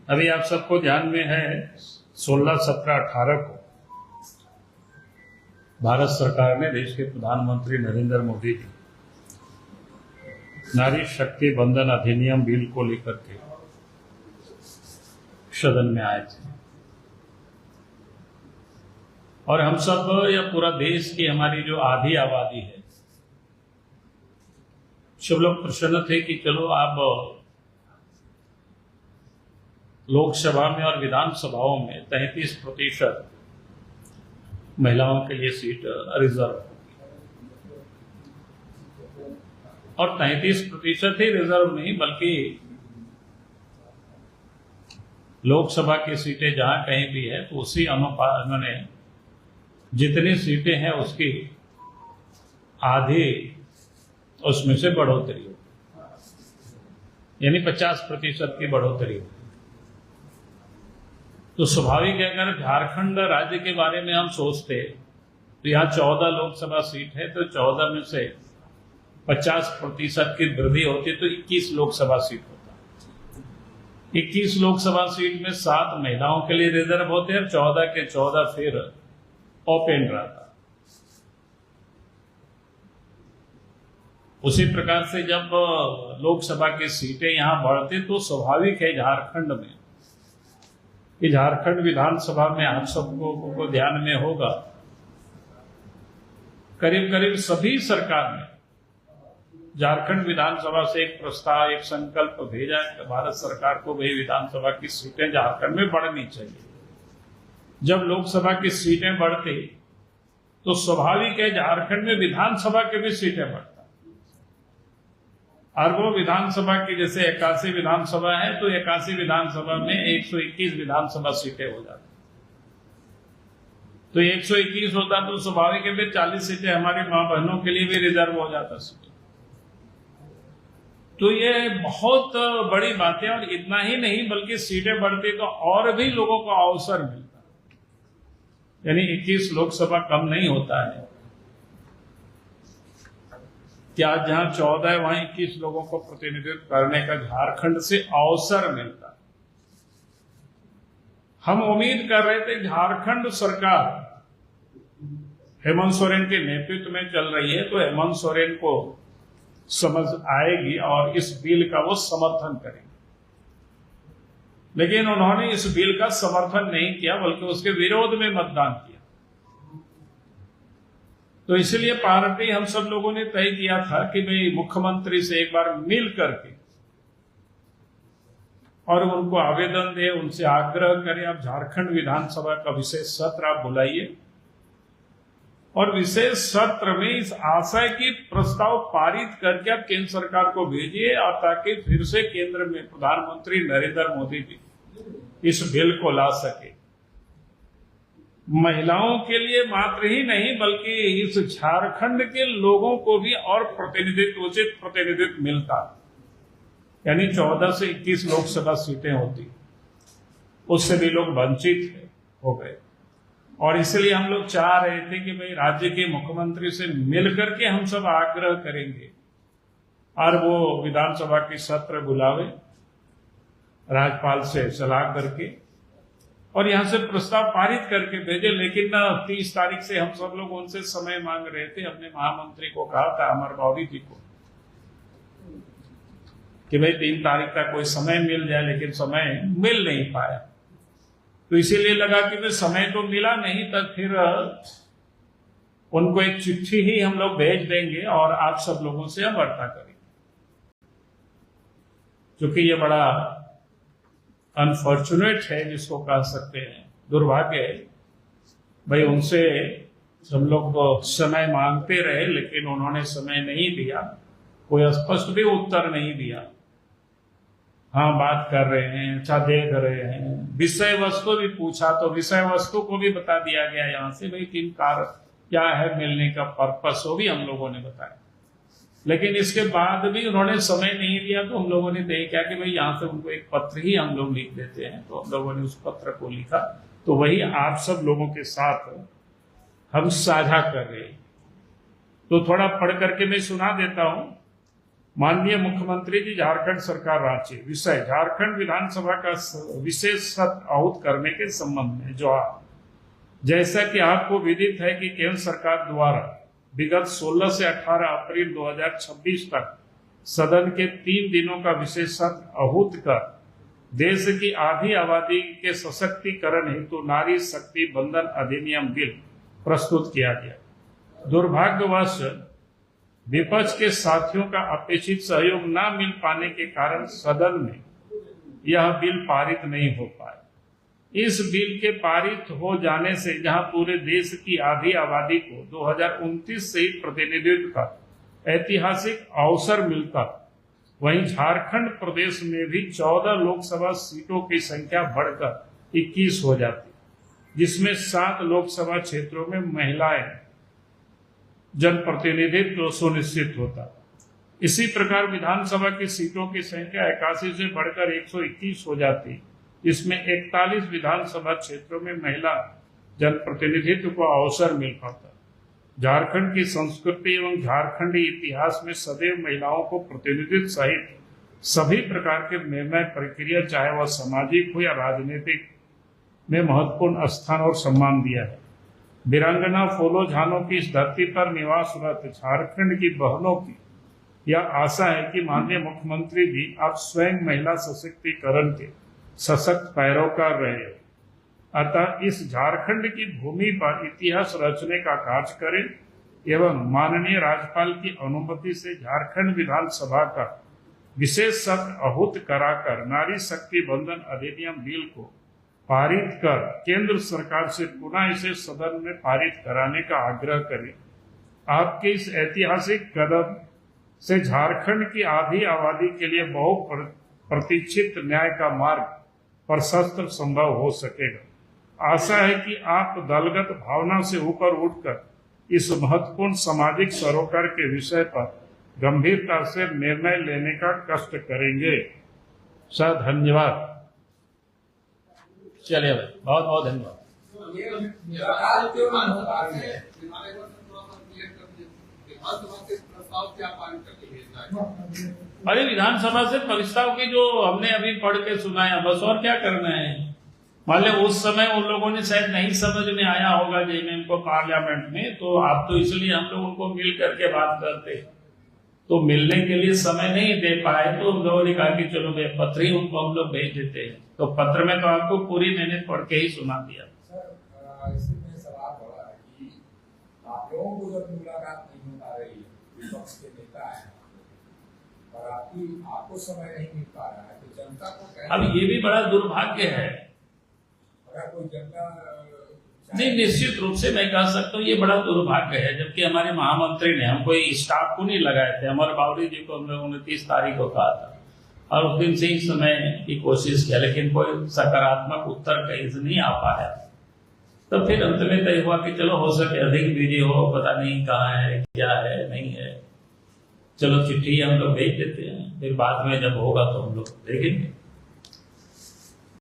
अभी आप सबको ध्यान में है 16, 17, 18 को भारत सरकार ने, देश के प्रधानमंत्री नरेंद्र मोदी जी नारी शक्ति बंधन अधिनियम बिल को लेकर के सदन में आए थे और हम सब या पूरा देश की हमारी जो आधी आबादी है सब लोग प्रसन्न थे कि चलो आप लोकसभा में और विधानसभाओं में 33% महिलाओं के लिए सीट रिजर्व होगी और 33% ही रिजर्व नहीं बल्कि लोकसभा की सीटें जहां कहीं भी है तो उसी अनुपात उन्होंने जितनी सीटें हैं उसकी आधी उसमें से बढ़ोतरी हो, यानी 50% की बढ़ोतरी हो। तो स्वाभाविक है अगर झारखंड राज्य के बारे में हम सोचते तो यहाँ 14 लोकसभा सीट है तो 14 में से 50% की वृद्धि होती तो 21 लोकसभा सीट होता। 21 लोकसभा सीट में 7 महिलाओं के लिए रिजर्व होते हैं, 14 के 14 फिर ओपन रहता। उसी प्रकार से जब लोकसभा की सीटें यहां बढ़ती तो स्वाभाविक है झारखंड में कि झारखंड विधानसभा में आप सबको को ध्यान में होगा करीब करीब सभी सरकार ने झारखंड विधानसभा से एक प्रस्ताव, एक संकल्प भेजा कि भारत सरकार को भाई विधानसभा की सीटें झारखंड में बढ़नी चाहिए। जब लोकसभा की सीटें बढ़ती तो स्वाभाविक है झारखंड में विधानसभा की भी सीटें बढ़ती और वो विधानसभा की जैसे 81 विधानसभा है तो 81 विधानसभा में 121 विधानसभा सीटें हो जाती। तो 121 होता तो स्वाभाविक है फिर 40 सीटें हमारी मां बहनों के लिए भी रिजर्व हो जाता। तो ये बहुत बड़ी बात है और इतना ही नहीं बल्कि सीटें बढ़ती तो और भी लोगों को अवसर मिलता, यानी 21 लोकसभा कम नहीं होता है क्या जहां 14 है वहां 21 लोगों को प्रतिनिधित्व करने का झारखंड से अवसर मिलता। हम उम्मीद कर रहे थे झारखंड सरकार हेमंत सोरेन के नेतृत्व में चल रही है तो हेमंत सोरेन को समझ आएगी और इस बिल का वो समर्थन करेंगे, लेकिन उन्होंने इस बिल का समर्थन नहीं किया बल्कि उसके विरोध में मतदान किया। तो इसलिए पार्टी हम सब लोगों ने तय किया था कि भाई मुख्यमंत्री से एक बार मिल करके और उनको आवेदन दे, उनसे आग्रह करें आप झारखंड विधानसभा का विशेष सत्र आप बुलाइए और विशेष सत्र में इस आशय की प्रस्ताव पारित करके आप केंद्र सरकार को भेजिए और ताकि फिर से केंद्र में प्रधानमंत्री नरेंद्र मोदी जी इस बिल को ला सके। महिलाओं के लिए मात्र ही नहीं बल्कि इस झारखंड के लोगों को भी और प्रतिनिधित्व, उचित प्रतिनिधित्व मिलता, यानी 14 से 21 लोकसभा सीटें होती, उससे भी लोग वंचित हो गए। और इसलिए हम लोग चाह रहे थे कि भाई राज्य के मुख्यमंत्री से मिलकर के हम सब आग्रह करेंगे और वो विधानसभा की सत्र बुलावे राज्यपाल से सलाह करके और यहां से प्रस्ताव पारित करके भेजे। लेकिन 30 तारीख से हम सब लोग उनसे समय मांग रहे थे। हमने महामंत्री को कहा था, अमर बावरी जी को, कि भाई 3 तारीख तक कोई समय मिल जाए, लेकिन समय मिल नहीं पाया। तो इसीलिए लगा कि भाई समय तो मिला नहीं, तब फिर उनको एक चिट्ठी ही हम लोग भेज देंगे और आप सब लोगों से हम वार्ता करेंगे। क्योंकि ये बड़ा अनफॉर्चुनेट है, जिसको कह सकते हैं, दुर्भाग्य है भाई, उनसे हम लोग समय मांगते रहे लेकिन उन्होंने समय नहीं दिया, कोई स्पष्ट भी उत्तर नहीं दिया। हाँ, बात कर रहे हैं, अच्छा देख रहे हैं, विषय वस्तु भी पूछा तो विषय वस्तु को भी बता दिया गया यहाँ से, भाई किन कारण क्या है मिलने का पर्पस, वो भी हम लोगों ने बताया। लेकिन इसके बाद भी उन्होंने समय नहीं दिया तो हम लोगों ने तय किया कि भाई यहाँ से उनको एक पत्र ही हम लोग लिख देते हैं। तो हम लोगों ने उस पत्र को लिखा, तो वही आप सब लोगों के साथ हम साझा कर रहे हैं। तो थोड़ा पढ़ करके मैं सुना देता हूं। माननीय मुख्यमंत्री जी, झारखंड सरकार रांची। विषय झारखंड विधानसभा का विशेष सत्र आहूत करने के संबंध में जवाब। जैसा कि आपको विदित है कि केंद्र सरकार द्वारा विगत 16 से 18 अप्रैल 2026 तक सदन के 3 दिनों का विशेष सत्र आहूत कर देश की आधी आबादी के सशक्तिकरण हेतु नारी शक्ति बंधन अधिनियम बिल प्रस्तुत किया गया। दुर्भाग्यवश विपक्ष के साथियों का अपेक्षित सहयोग न मिल पाने के कारण सदन में यह बिल पारित नहीं हो पाया। इस बिल के पारित हो जाने से जहां पूरे देश की आधी आबादी को 2029 से ही प्रतिनिधित्व का ऐतिहासिक अवसर मिलता, वहीं झारखंड प्रदेश में भी 14 लोकसभा सीटों की संख्या बढ़कर 21 हो जाती, जिसमें 7 लोकसभा क्षेत्रों में महिलाएं जनप्रतिनिधित्व सुनिश्चित होता। इसी प्रकार विधानसभा की सीटों की संख्या 81 से बढ़कर 121 हो जाती, जिसमें 41 विधानसभा क्षेत्रों में महिला जनप्रतिनिधित्व को अवसर मिल पाता। झारखंड की संस्कृति एवं झारखंडी इतिहास में सदैव महिलाओं को प्रतिनिधित्व सहित सभी प्रकार के निर्णय प्रक्रिया, चाहे वह सामाजिक हो या राजनीतिक, में महत्वपूर्ण स्थान और सम्मान दिया है। वीरांगना फूलो झानो की इस धरती पर निवासरत झारखंड की बहनों की यह आशा है कि माननीय मुख्यमंत्री जी आप स्वयं महिला सशक्तिकरण के सशक्त पैरोकार रहे, अतः इस झारखंड की भूमि पर इतिहास रचने का कार्य करें एवं माननीय राज्यपाल की अनुमति से झारखंड विधानसभा का विशेष सत्र आहूत कराकर नारी शक्ति बंधन अधिनियम बिल को पारित कर केंद्र सरकार से पुनः इसे सदन में पारित कराने का आग्रह करें। आपके इस ऐतिहासिक कदम से झारखंड की आधी आबादी के लिए बहु प्रतीक्षित न्याय का मार्ग प्रशस्त संभव हो सकेगा। आशा है कि आप दलगत भावना से ऊपर उठकर इस महत्वपूर्ण सामाजिक सरोकार के विषय पर गंभीरता से निर्णय लेने का कष्ट करेंगे। सर धन्यवाद। चलिए भाई, बहुत बहुत धन्यवाद। अरे विधानसभा से प्रस्ताव की जो हमने अभी पढ़ के सुनाया, बस और क्या करना है। मान लो उस समय उन लोगों ने शायद नहीं समझ में आया होगा जेएमएम को पार्लियामेंट में, तो आप तो इसलिए हम लोग उनको मिल करके बात करते, तो मिलने के लिए समय नहीं दे पाए, तो हम लोगों ने कहा कि चलो भाई पत्र ही उनको हम लोग भेज देते हैं। तो पत्र में तो आपको पूरी मैंने पढ़ के ही सुना दिया। सर इसमें सवाल बड़ा है कि आप लोगों को जब मुलाकात नहीं हो पा रही है, विपक्ष के नेता है और आपको समय नहीं मिल पा रहा है, तो जनता को अब ये भी बड़ा दुर्भाग्य है। अगर कोई जनता नहीं, निश्चित रूप से मैं कह सकता हूँ ये बड़ा दुर्भाग्य है, जबकि हमारे महामंत्री ने हम कोई स्टाफ को नहीं लगाए थे, अमर बावरी जी को हम लोगों ने 30 तारीख को कहा था और उस दिन से ही समय की कोशिश किया, लेकिन कोई सकारात्मक उत्तर कहीं से नहीं आ पाया। तो फिर अंत में तय हुआ कि चलो हो सके अधिक बिजी हो, पता नहीं कहाँ है, क्या है, नहीं है, चलो चिट्ठी हम लोग भेज देते हैं, फिर बाद में जब होगा तो हम लोग देखेंगे।